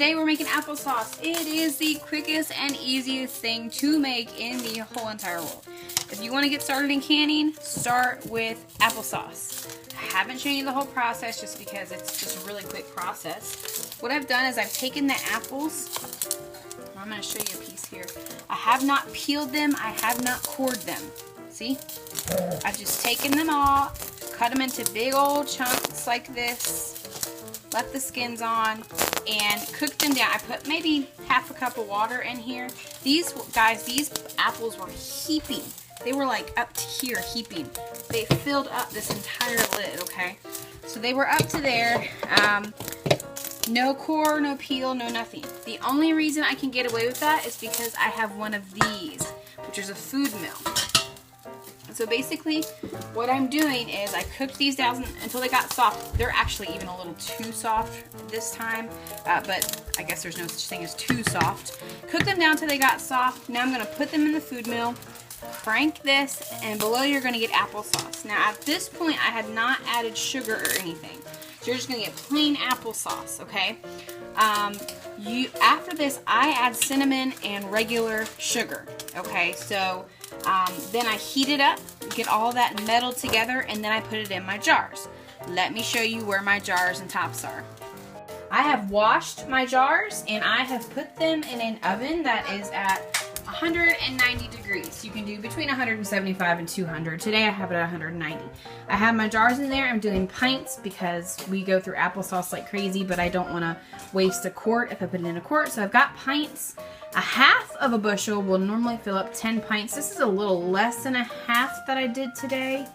today we're making applesauce. It is the quickest and easiest thing to make in the whole entire world. If you want to get started in canning, start with applesauce. I haven't shown you the whole process just because it's just a really quick process. What I've done is I've taken the apples. I'm going to show you a piece here. I have not peeled them. I have not cored them. See? I've just taken them all, cut them into big old chunks like this, left the skins on, and cooked them down. I put maybe half a cup of water in here. These guys, these apples were heaping. They were like up to here, heaping. They filled up this entire lid, okay? So they were up to there. No core, no peel, no nothing. The only reason I can get away with that is because I have one of these, which is a food mill. So basically, what I'm doing is I cooked these down until they got soft. They're actually even a little too soft this time, but I guess there's no such thing as too soft. Cook them down until they got soft. Now I'm going to put them in the food mill, crank this, and below you're going to get applesauce. Now at this point, I had not added sugar or anything. So you're just going to get plain applesauce, okay? After this, I add cinnamon and regular sugar, okay? So then I heat it up, get all that metal together, and then I put it in my jars. Let me show you where my jars and tops are. I have washed my jars, and I have put them in an oven that is at 190 degrees. You can do between 175 and 200. Today I have it at 190. I have my jars in there. I'm doing pints because we go through applesauce like crazy, but I don't want to waste a quart if I put it in a quart. So I've got pints. A half of a bushel will normally fill up 10 pints. This is a little less than a half that I did today,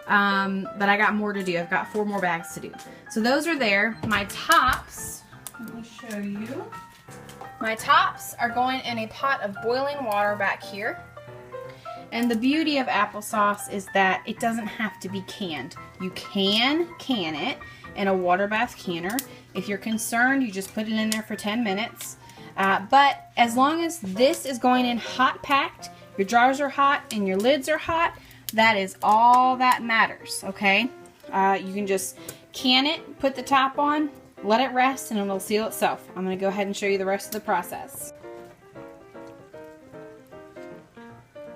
but I got more to do. I've got 4 more bags to do. So those are there. My tops, let me show you. My tops are going in a pot of boiling water back here. And the beauty of applesauce is that it doesn't have to be canned. You can can it in a water bath canner. If you're concerned, you just put it in there for 10 minutes. But as long as this is going in hot packed, your jars are hot and your lids are hot, that is all that matters, okay? You can just can it, put the top on, let it rest, and it'll seal itself. I'm going to go ahead and show you the rest of the process.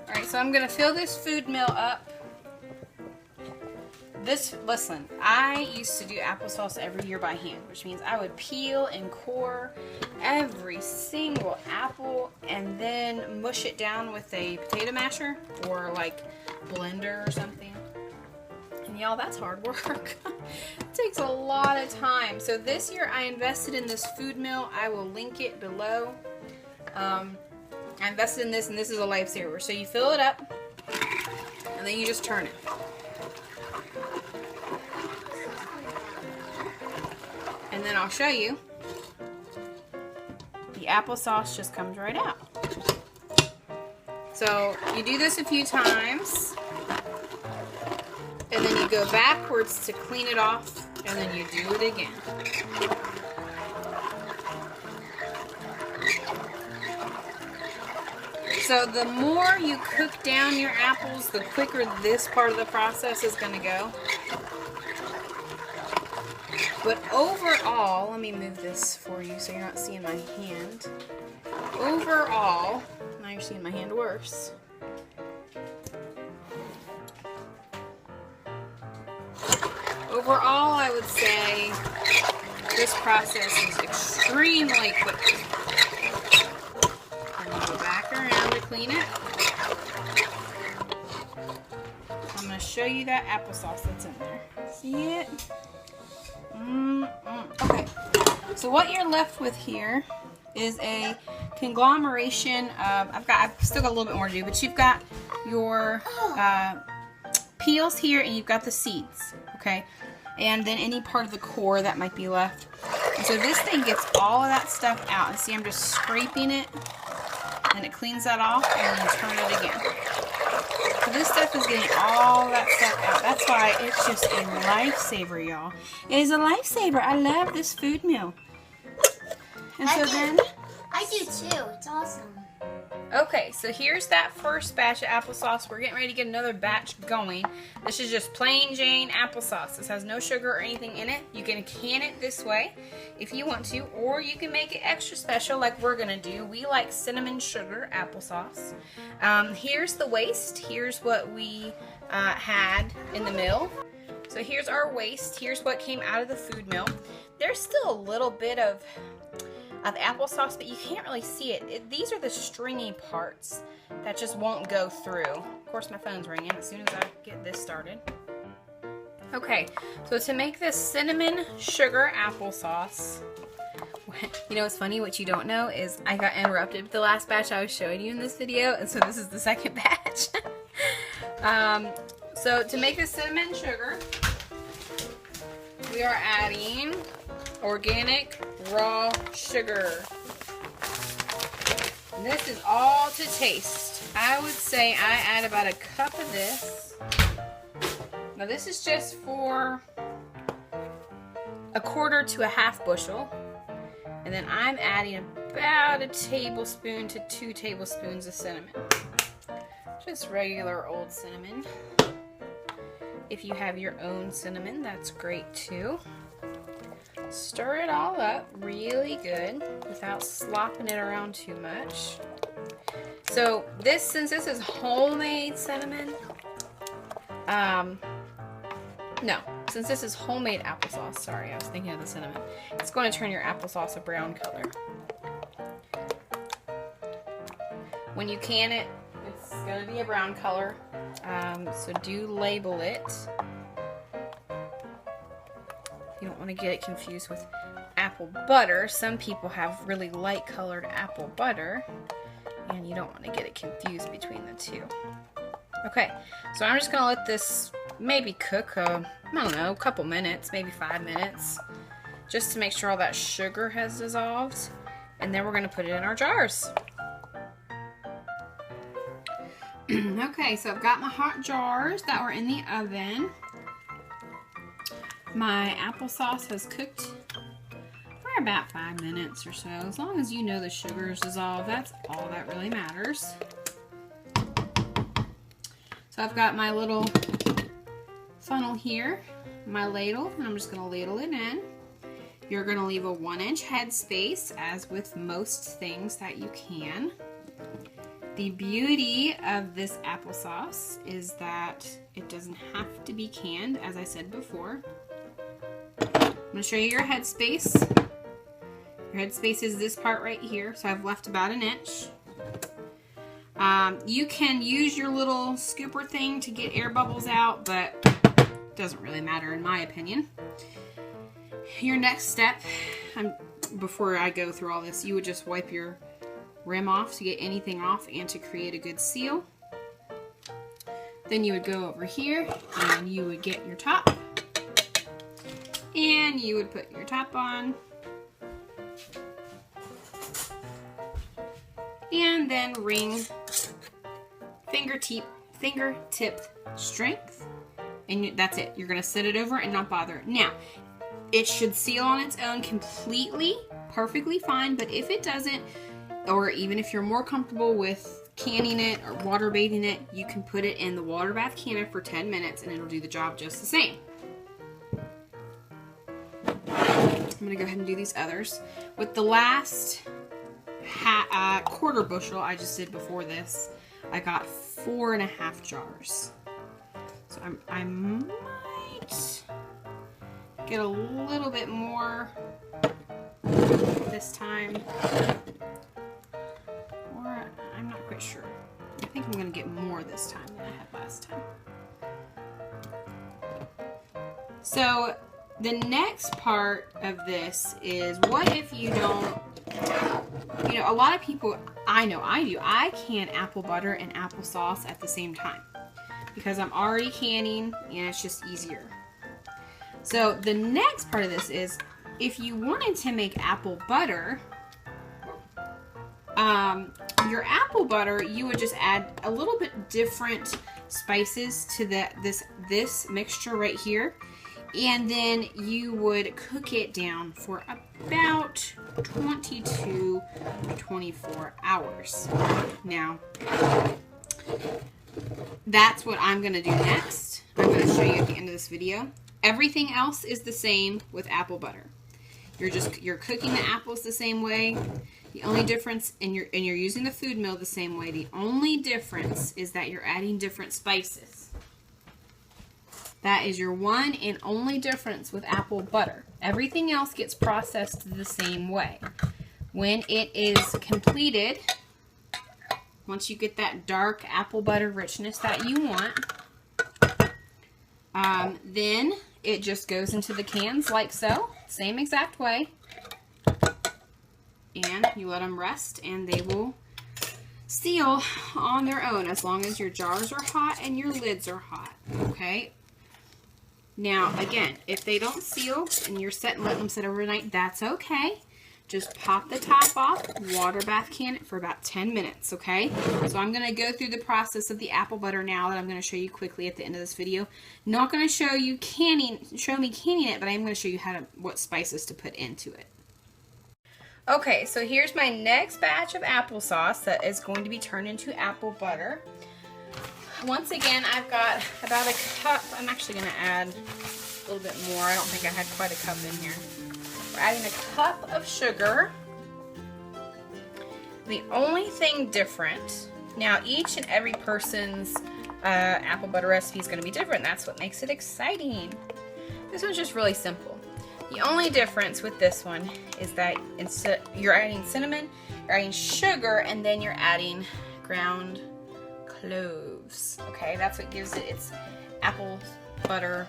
Alright, so I'm going to fill this food mill up. Listen, I used to do applesauce every year by hand, which means I would peel and core every single apple and then mush it down with a potato masher or like blender or something. And y'all, that's hard work. It takes a lot of time. So this year I invested in this food mill. I will link it below. I invested in this, and this is a lifesaver. So you fill it up and then you just turn it. And then I'll show you. The applesauce just comes right out. So you do this a few times, and then you go backwards to clean it off, and then you do it again. So the more you cook down your apples, the quicker this part of the process is going to go. But overall, let me move this for you so you're not seeing my hand. Overall, now you're seeing my hand worse. Overall, I would say this process is extremely quick. I'm going to go back around to clean it. I'm going to show you that applesauce that's in there. See it? Okay, so what you're left with here is a conglomeration of, I've still got a little bit more to do, but you've got your peels here and you've got the seeds, okay? And then any part of the core that might be left. And so this thing gets all of that stuff out. And see, I'm just scraping it, and it cleans that off, and then you turn it again. So this stuff is getting all that stuff out. That's why it's just a lifesaver, y'all. It is a lifesaver. I love this food mill. And so then... I do too. It's awesome. Okay, so here's that first batch of applesauce. We're getting ready to get another batch going. This is just plain Jane applesauce. This has no sugar or anything in it. You can can it this way if you want to, or you can make it extra special like we're gonna do. We like cinnamon sugar applesauce. Here's the waste. Here's what we had in the mill. So here's our waste. Here's what came out of the food mill. There's still a little bit of applesauce, but you can't really see it. These are the stringy parts that just won't go through. Of course, my phone's ringing as soon as I get this started. Okay, so to make this cinnamon sugar applesauce, you know what's funny, what you don't know is I got interrupted with the last batch I was showing you in this video, and so this is the second batch. So to make this cinnamon sugar, we are adding organic raw sugar. And this is all to taste. I would say I add about a cup of this. Now this is just for a quarter to a half bushel. And then I'm adding about a tablespoon to 2 tablespoons of cinnamon. Just regular old cinnamon. If you have your own cinnamon, that's great too. Stir it all up really good without slopping it around too much. So since this is homemade cinnamon, since this is homemade applesauce, sorry, I was thinking of the cinnamon, it's going to turn your applesauce a brown color. When you can it, it's going to be a brown color, so do label it. You don't want to get it confused with apple butter. Some people have really light colored apple butter, and you don't want to get it confused between the two. Okay, so I'm just going to let this maybe cook, I don't know, a couple minutes, maybe 5 minutes, just to make sure all that sugar has dissolved, and then we're going to put it in our jars. Okay, so I've got my hot jars that were in the oven. My applesauce has cooked for about 5 minutes or so. As long as you know the sugar is dissolved, that's all that really matters. So I've got my little funnel here, my ladle, and I'm just going to ladle it in. You're going to leave a 1-inch head space, as with most things that you can. The beauty of this applesauce is that it doesn't have to be canned, as I said before. I'm going to show you your head space. Your head space is this part right here, so I've left about 1 inch. You can use your little scooper thing to get air bubbles out, but it doesn't really matter in my opinion. Your next step, before I go through all this, you would just wipe your rim off to get anything off and to create a good seal. Then you would go over here and you would get your top, and you would put your top on, and then ring fingertip strength, and that's it. You're going to set it over and not bother it. Now, it should seal on its own completely, perfectly fine, but if it doesn't, or even if you're more comfortable with canning it or water bathing it, you can put it in the water bath canner for 10 minutes and it'll do the job just the same. I'm going to go ahead and do these others. With the last quarter bushel I just did before this, I got 4.5 jars. So I might get a little bit more this time. Or I'm not quite sure. I think I'm going to get more this time than I had last time. So the next part of this is, what if you don't, a lot of people, I know I do, I can apple butter and applesauce at the same time because I'm already canning and it's just easier. So the next part of this is, if you wanted to make apple butter, your apple butter, you would just add a little bit different spices to this mixture right here, and then you would cook it down for about 22 to 24 hours. Now, that's what I'm going to do next. I'm going to show you at the end of this video. Everything else is the same with apple butter. You're cooking the apples the same way. The only difference, and you're using the food mill the same way. The only difference is that you're adding different spices. That is your one and only difference with apple butter. Everything else gets processed the same way. When it is completed, once you get that dark apple butter richness that you want, then it just goes into the cans like so, same exact way. And you let them rest and they will seal on their own as long as your jars are hot and your lids are hot, okay? Now, again, if they don't seal and you're letting them sit overnight, that's okay. Just pop the top off, water bath can it for about 10 minutes, okay? So I'm going to go through the process of the apple butter now that I'm going to show you quickly at the end of this video. Not going to show you canning it, but I'm going to show you what spices to put into it. Okay, so here's my next batch of applesauce that is going to be turned into apple butter. Once again, I've got about a cup. I'm actually going to add a little bit more. I don't think I had quite a cup in here. We're adding a cup of sugar. The only thing different, now each and every person's apple butter recipe is going to be different. That's what makes it exciting. This one's just really simple. The only difference with this one is that instead you're adding cinnamon, you're adding sugar, and then you're adding ground cloves. Okay, that's what gives it its apple butter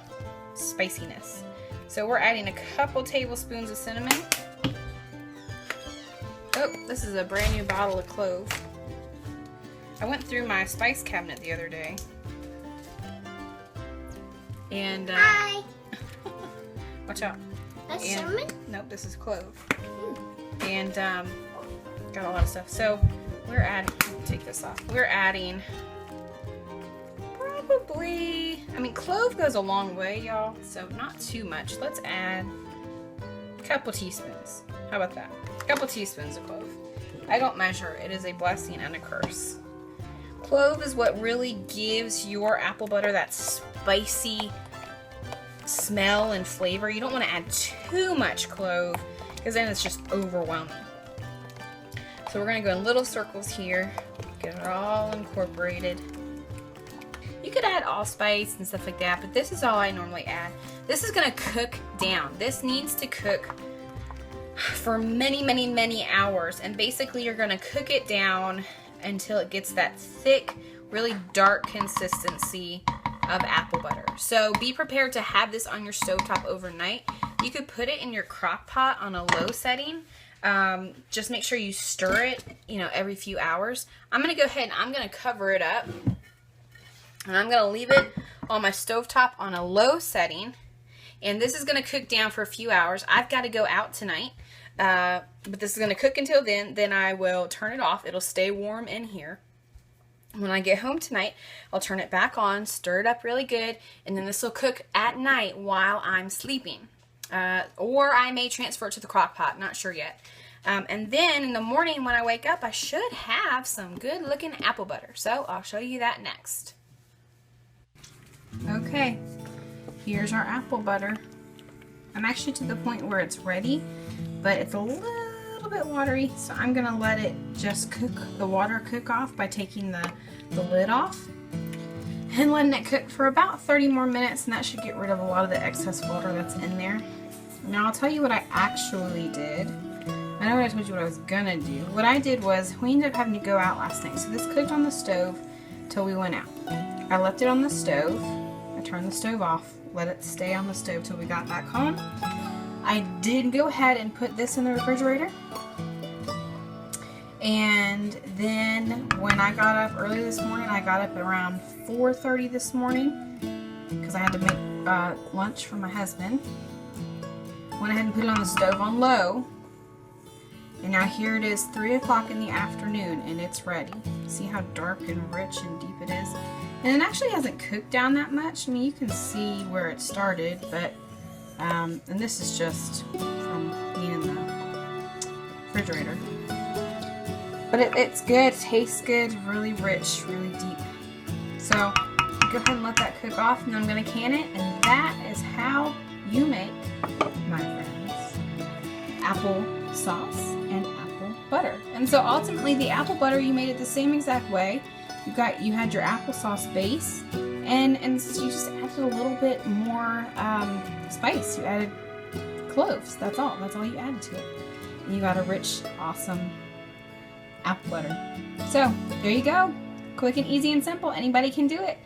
spiciness. So we're adding a couple tablespoons of cinnamon. Oh, this is a brand new bottle of clove. I went through my spice cabinet the other day. And Hi. watch out. That's cinnamon? Nope, this is clove. And got a lot of stuff. So we're adding, take this off. We're adding probably, I mean, clove goes a long way, y'all, so not too much. Let's add a couple teaspoons. How about that? A couple teaspoons of clove. I don't measure. It is a blessing and a curse. Clove is what really gives your apple butter that spicy smell and flavor. You don't want to add too much clove because then it's just overwhelming. So we're going to go in little circles here, get it all incorporated. You could add allspice and stuff like that, but this is all I normally add. This is going to cook down. This needs to cook for many, many, many hours, and basically you're going to cook it down until it gets that thick, really dark consistency of apple butter. So be prepared to have this on your stovetop overnight. You could put it in your crock pot on a low setting. Just make sure you stir it, every few hours. I'm going to go ahead and I'm going to cover it up. And I'm going to leave it on my stovetop on a low setting. And this is going to cook down for a few hours. I've got to go out tonight. But this is going to cook until then. Then I will turn it off. It'll stay warm in here. When I get home tonight, I'll turn it back on, stir it up really good, and then this will cook at night while I'm sleeping. Or I may transfer it to the crock pot, not sure yet. And then in the morning when I wake up, I should have some good looking apple butter. So I'll show you that next. Okay, here's our apple butter. I'm actually to the point where it's ready, but it's a little bit watery, so I'm gonna let it just cook, the water cook off by taking the lid off and letting it cook for about 30 more minutes, and that should get rid of a lot of the excess water that's in there. Now I'll tell you what I actually did. I know I told you what I was gonna do. What I did was, we ended up having to go out last night, so this cooked on the stove till we went out. I left it on the stove. I turned the stove off, let it stay on the stove till we got back home. I did go ahead and put this in the refrigerator. And then when I got up early this morning, I got up around 4:30 this morning because I had to make lunch for my husband. Went ahead and put it on the stove on low. And now here it is 3 o'clock in the afternoon and it's ready. See how dark and rich and deep it is? And it actually hasn't cooked down that much. I mean, you can see where it started, but and this is just from being in refrigerator. But it's good, tastes good, really rich, really deep. So go ahead and let that cook off, and then I'm gonna can it, and that is how you make, my friends, apple sauce and apple butter. And so ultimately the apple butter, you made it the same exact way. You had your applesauce base, and you just added a little bit more spice. You added cloves. That's all you added to it. And you got a rich, awesome apple butter. So there you go. Quick and easy and simple. Anybody can do it.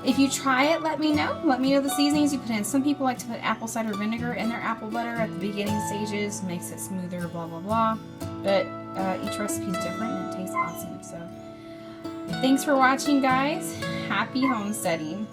If you try it, let me know. Let me know the seasonings you put in. Some people like to put apple cider vinegar in their apple butter at the beginning stages. Makes it smoother, blah, blah, blah. But each recipe is different and it tastes awesome. So thanks for watching, guys. Happy homesteading.